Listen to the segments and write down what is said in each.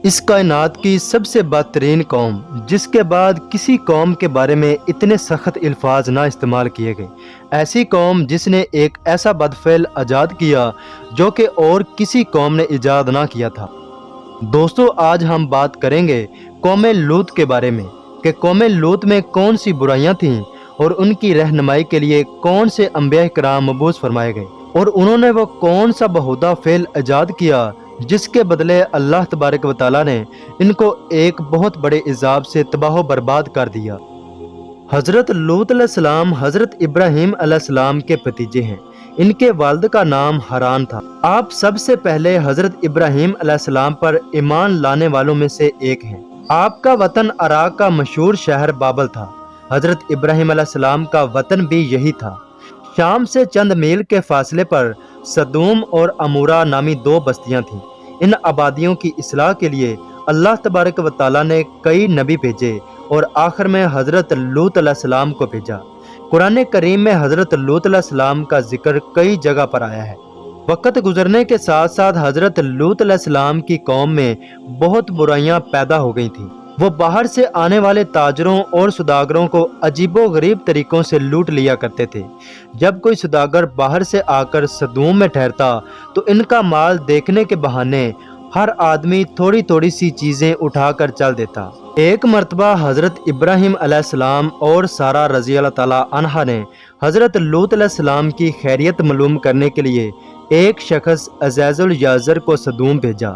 اس کائنات کی سب سے بدترین قوم جس کے بعد کسی قوم کے بارے میں اتنے سخت الفاظ نہ استعمال کیے گئے، ایسی قوم جس نے ایک ایسا بدفعل ایجاد کیا جو کہ اور کسی قوم نے ایجاد نہ کیا تھا۔ دوستو، آج ہم بات کریں گے قوم لوط کے بارے میں کہ قوم لوط میں کون سی برائیاں تھیں اور ان کی رہنمائی کے لیے کون سے انبیاء کرام مبعوث فرمائے گئے، اور انہوں نے وہ کون سا بہودہ فعل ایجاد کیا جس کے بدلے اللہ تبارک و تعالیٰ نے ان کو ایک بہت بڑے عذاب سے تباہ و برباد کر دیا۔ حضرت لوط علیہ السلام حضرت ابراہیم علیہ السلام کے بھتیجے ہیں۔ ان کے والد کا نام حران تھا۔ آپ سب سے پہلے حضرت ابراہیم علیہ السلام پر ایمان لانے والوں میں سے ایک ہیں۔ آپ کا وطن عراق کا مشہور شہر بابل تھا۔ حضرت ابراہیم علیہ السلام کا وطن بھی یہی تھا۔ شام سے چند میل کے فاصلے پر سدوم اور عمورہ نامی دو بستیاں تھیں۔ ان آبادیوں کی اصلاح کے لیے اللہ تبارک و تعالیٰ نے کئی نبی بھیجے اور آخر میں حضرت لوط علیہ السلام کو بھیجا۔ قرآن کریم میں حضرت لوط علیہ السلام کا ذکر کئی جگہ پر آیا ہے۔ وقت گزرنے کے ساتھ ساتھ حضرت لوط علیہ السلام کی قوم میں بہت برائیاں پیدا ہو گئی تھیں۔ وہ باہر سے آنے والے تاجروں اور سوداگروں کو عجیب و غریب طریقوں سے لوٹ لیا کرتے تھے۔ جب کوئی سوداگر باہر سے آ کر سدوم میں ٹھہرتا تو ان کا مال دیکھنے کے بہانے ہر آدمی تھوڑی تھوڑی سی چیزیں اٹھا کر چل دیتا۔ ایک مرتبہ حضرت ابراہیم علیہ السلام اور سارہ رضی اللہ تعالیٰ عنہا نے حضرت لوط علیہ السلام کی خیریت معلوم کرنے کے لیے ایک شخص عزیز الیازر کو سدوم بھیجا۔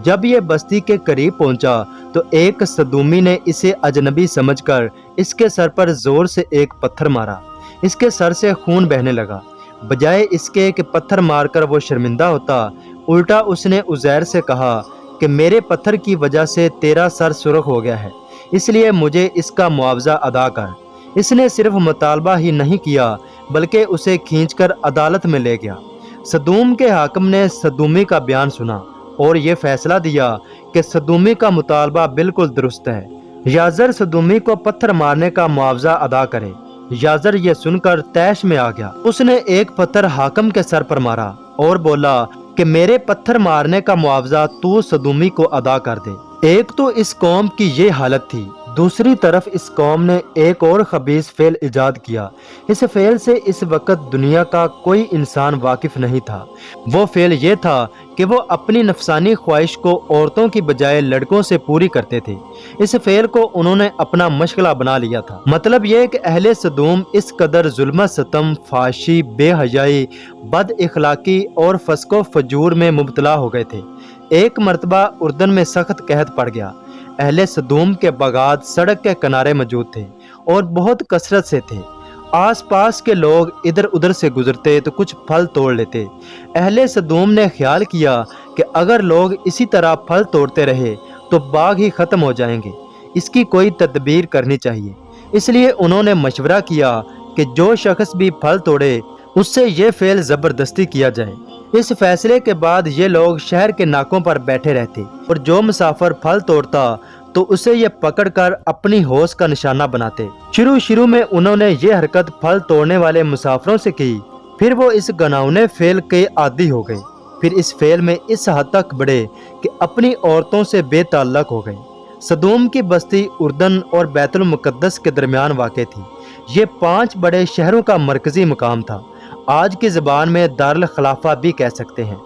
جب یہ بستی کے قریب پہنچا تو ایک سدومی نے اسے اجنبی سمجھ کر اس کے سر پر زور سے ایک پتھر مارا۔ اس کے سر سے خون بہنے لگا۔ بجائے اس کے کہ پتھر مار کر وہ شرمندہ ہوتا، الٹا اس نے عزیر سے کہا کہ میرے پتھر کی وجہ سے تیرا سر سرخ ہو گیا ہے، اس لیے مجھے اس کا معاوضہ ادا کر۔ اس نے صرف مطالبہ ہی نہیں کیا بلکہ اسے کھینچ کر عدالت میں لے گیا۔ سدوم کے حاکم نے سدومی کا بیان سنا اور یہ فیصلہ دیا کہ سدومی کا مطالبہ بالکل درست ہے، یازر سدومی کو پتھر مارنے کا معاوضہ ادا کرے۔ یازر یہ سن کر طیش میں آ گیا۔ اس نے ایک پتھر حاکم کے سر پر مارا اور بولا کہ میرے پتھر مارنے کا معاوضہ تو سدومی کو ادا کر دے۔ ایک تو اس قوم کی یہ حالت تھی، دوسری طرف اس قوم نے ایک اور خبیث فعل ایجاد کیا۔ اس فعل سے اس وقت دنیا کا کوئی انسان واقف نہیں تھا۔ وہ فعل یہ تھا کہ وہ اپنی نفسانی خواہش کو عورتوں کی بجائے لڑکوں سے پوری کرتے تھے۔ اس فعل کو انہوں نے اپنا مشغلہ بنا لیا تھا۔ مطلب یہ کہ اہل سدوم اس قدر ظلم و ستم، فحاشی، بے حیائی، بد اخلاقی اور فسق و فجور میں مبتلا ہو گئے تھے۔ ایک مرتبہ اردن میں سخت قحط پڑ گیا۔ اہل سدوم کے باغات سڑک کے کنارے موجود تھے اور بہت کثرت سے تھے۔ آس پاس کے لوگ ادھر ادھر سے گزرتے تو کچھ پھل توڑ لیتے۔ اہل سدوم نے خیال کیا کہ اگر لوگ اسی طرح پھل توڑتے رہے تو باغ ہی ختم ہو جائیں گے، اس کی کوئی تدبیر کرنی چاہیے۔ اس لیے انہوں نے مشورہ کیا کہ جو شخص بھی پھل توڑے اس سے یہ فعل زبردستی کیا جائے۔ اس فیصلے کے بعد یہ لوگ شہر کے ناکوں پر بیٹھے رہتے اور جو مسافر پھل توڑتا تو اسے یہ پکڑ کر اپنی ہوش کا نشانہ بناتے۔ شروع میں انہوں نے یہ حرکت پھل توڑنے والے مسافروں سے کی، پھر وہ اس گناؤنے فعل کے عادی ہو گئے۔ پھر اس فعل میں اس حد تک بڑھے کہ اپنی عورتوں سے بے تعلق ہو گئے۔ سدوم کی بستی اردن اور بیت المقدس کے درمیان واقع تھی۔ یہ 5 بڑے شہروں کا مرکزی مقام تھا۔ آج کی زبان میں دارالخلافہ بھی کہہ سکتے ہیں۔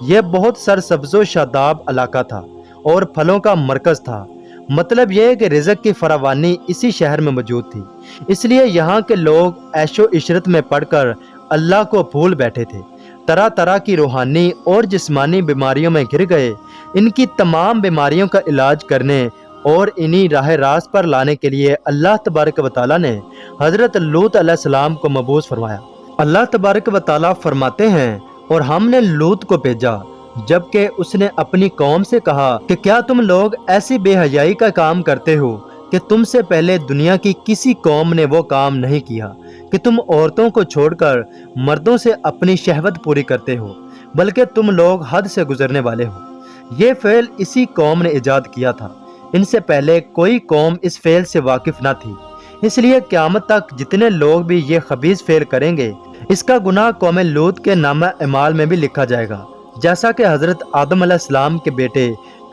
یہ بہت سرسبز و شاداب علاقہ تھا اور پھلوں کا مرکز تھا۔ مطلب یہ کہ رزق کی فراوانی اسی شہر میں موجود تھی، اس لیے یہاں کے لوگ عیش و عشرت میں پڑ کر اللہ کو بھول بیٹھے تھے۔ طرح طرح کی روحانی اور جسمانی بیماریوں میں گر گئے۔ ان کی تمام بیماریوں کا علاج کرنے اور انہی راہ راست پر لانے کے لیے اللہ تبارک و تعالیٰ نے حضرت لوط علیہ السلام کو مبعوث فرمایا۔ اللہ تبارک و تعالیٰ فرماتے ہیں، اور ہم نے لوط کو بھیجا جبکہ اس نے اپنی قوم سے کہا کہ کیا تم لوگ ایسی بے حیائی کا کام کرتے ہو کہ تم سے پہلے دنیا کی کسی قوم نے وہ کام نہیں کیا کہ تم عورتوں کو چھوڑ کر مردوں سے اپنی شہوت پوری کرتے ہو، بلکہ تم لوگ حد سے گزرنے والے ہو۔ یہ فعل اسی قوم نے ایجاد کیا تھا۔ ان سے پہلے کوئی قوم اس فعل سے واقف نہ تھی، اس لیے قیامت تک جتنے لوگ بھی یہ خبیث فعل کریں گے اس کا گناہ قوم لوط کے نامہ اعمال میں بھی لکھا جائے گا، جیسا کہ حضرت آدم علیہ السلام کے بیٹے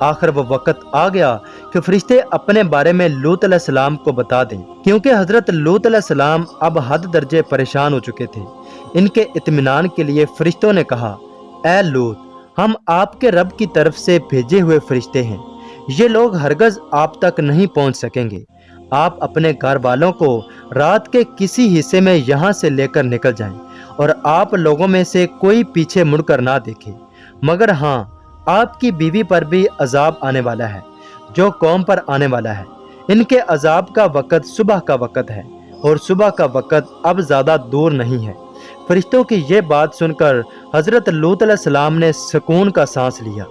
آخر وہ وقت آ گیا کہ فرشتے اپنے بارے میں لوط علیہ السلام کو بتا دیں، کیونکہ حضرت لوط علیہ السلام اب حد درجے پریشان ہو چکے تھے۔ ان کے اطمینان کے لیے فرشتوں نے کہا، اے لوط، ہم آپ کے رب کی طرف سے بھیجے ہوئے فرشتے ہیں، یہ لوگ ہرگز آپ تک نہیں پہنچ سکیں گے۔ آپ اپنے گھر والوں کو رات کے کسی حصے میں یہاں سے لے کر نکل جائیں، اور آپ لوگوں میں سے کوئی پیچھے مڑ کر نہ دیکھے، مگر ہاں، آپ کی بیوی پر بھی عذاب آنے والا ہے جو قوم پر آنے والا ہے۔ ان کے عذاب کا وقت صبح کا وقت ہے، اور صبح کا وقت اب زیادہ دور نہیں ہے۔ فرشتوں کی یہ بات سن کر حضرت لوط علیہ السلام نے سکون کا سانس لیا۔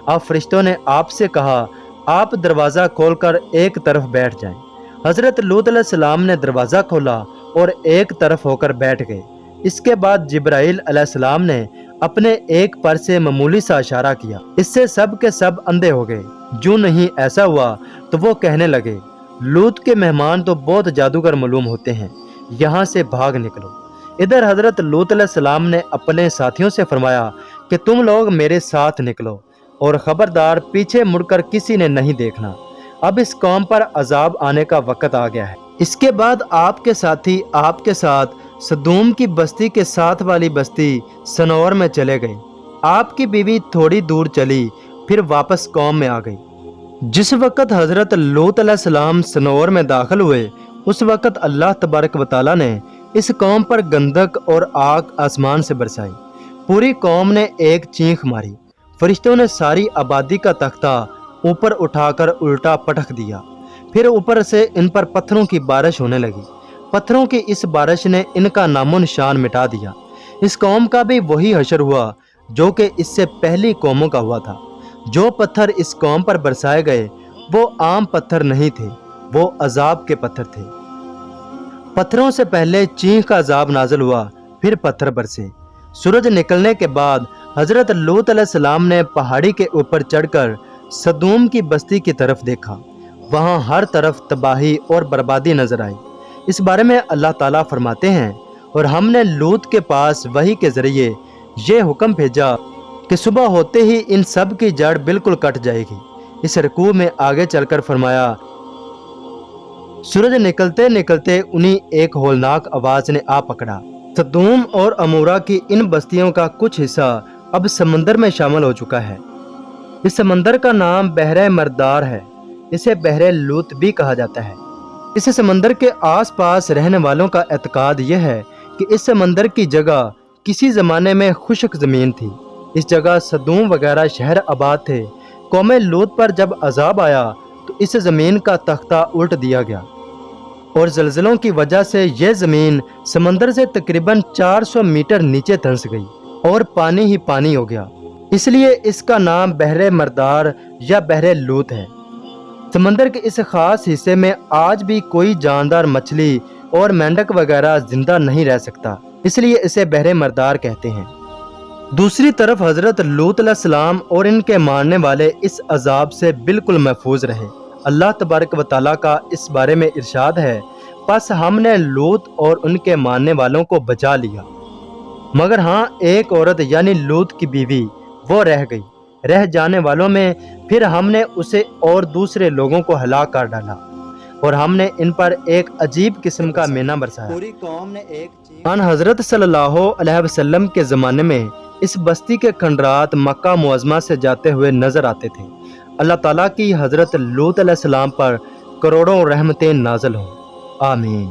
اب فرشتوں نے آپ سے کہا، آپ دروازہ کھول کر ایک طرف بیٹھ جائیں۔ حضرت لوط علیہ السلام نے دروازہ کھولا اور ایک طرف ہو کر بیٹھ گئے۔ اس کے بعد جبرائیل علیہ السلام نے اپنے ایک پر سے معمولی سا اشارہ کیا، اس سے سب کے سب اندھے ہو گئے۔ جو نہیں ایسا ہوا تو وہ کہنے لگے، لوط کے مہمان تو بہت جادوگر معلوم ہوتے ہیں، یہاں سے بھاگ نکلو۔ ادھر حضرت لوط علیہ السلام نے اپنے ساتھیوں سے فرمایا کہ تم لوگ میرے ساتھ نکلو، اور خبردار پیچھے مڑ کر کسی نے نہیں دیکھنا، اب اس قوم پر عذاب آنے کا وقت آ گیا ہے۔ اس کے بعد آپ کے ساتھی آپ کے ساتھ سدوم کی بستی کے ساتھ والی بستی سنور میں چلے گئے۔ آپ کی بیوی تھوڑی دور چلی، پھر واپس قوم میں آ گئی۔ جس وقت حضرت لوط علیہ السلام سنور میں داخل ہوئے، اس وقت اللہ تبارک و تعالیٰ نے اس قوم پر گندک اور آگ آسمان سے برسائی۔ پوری قوم نے ایک چینخ ماری۔ فرشتوں نے ساری آبادی کا تختہ اوپر اٹھا کر الٹا پٹک دیا، پھر اوپر سے ان پر پتھروں کی بارش ہونے لگی۔ پتھروں کی اس بارش نے ان کا نام و نشان مٹا دیا۔ اس قوم کا بھی وہی حشر ہوا جو کہ اس سے پہلی قوموں کا ہوا تھا۔ جو پتھر اس قوم پر برسائے گئے وہ عام پتھر نہیں تھے، وہ عذاب کے پتھر تھے۔ پتھروں سے پہلے چینخ کا عذاب نازل ہوا، پھر پتھر برسے۔ سورج نکلنے کے بعد حضرت لوط علیہ السلام نے پہاڑی کے اوپر چڑھ کر سدوم کی بستی کی طرف دیکھا۔ وہاں ہر طرف تباہی اور بربادی نظر آئی۔ اس بارے میں اللہ تعالیٰ فرماتے ہیں، اور ہم نے لوط کے پاس وحی کے ذریعے یہ حکم بھیجا کہ صبح ہوتے ہی ان سب کی جڑ بالکل کٹ جائے گی۔ اس رکوع میں آگے چل کر فرمایا، سورج نکلتے نکلتے انہیں ایک ہولناک آواز نے آ پکڑا۔ سدوم اور عمورہ کی ان بستیوں کا کچھ حصہ اب سمندر میں شامل ہو چکا ہے۔ اس سمندر کا نام بحر مردار ہے، اسے بحر لوط بھی کہا جاتا ہے۔ اس سمندر کے آس پاس رہنے والوں کا اعتقاد یہ ہے کہ اس سمندر کی جگہ کسی زمانے میں خشک زمین تھی۔ اس جگہ سدوم وغیرہ شہر آباد تھے۔ قوم لوط پر جب عذاب آیا تو اس زمین کا تختہ الٹ دیا گیا، اور زلزلوں کی وجہ سے یہ زمین سمندر سے تقریباً 400 میٹر نیچے دھنس گئی اور پانی ہی پانی ہو گیا۔ اس لیے اس کا نام بحر مردار یا بحر لوط ہے۔ سمندر کے اس خاص حصے میں آج بھی کوئی جاندار مچھلی اور مینڈک وغیرہ زندہ نہیں رہ سکتا، اس لیے اسے بحر مردار کہتے ہیں۔ دوسری طرف حضرت لوط علیہ السلام اور ان کے ماننے والے اس عذاب سے بالکل محفوظ رہے۔ اللہ تبارک و تعالیٰ کا اس بارے میں ارشاد ہے، پس ہم نے لوط اور ان کے ماننے والوں کو بچا لیا، مگر ہاں ایک عورت یعنی لوط کی بیوی وہ رہ گئی۔ رہ جانے والوں میں پھر ہم نے اسے اور دوسرے لوگوں کو ہلاک کر ڈالا، اور ہم نے ان پر ایک عجیب قسم کا مینہ برسایا۔ پوری قوم نے ایک ان حضرت صلی اللہ علیہ وسلم کے زمانے میں اس بستی کے کھنڈرات مکہ معظمہ سے جاتے ہوئے نظر آتے تھے۔ اللہ تعالیٰ کی حضرت لوط علیہ السلام پر کروڑوں رحمتیں نازل ہوں، آمین۔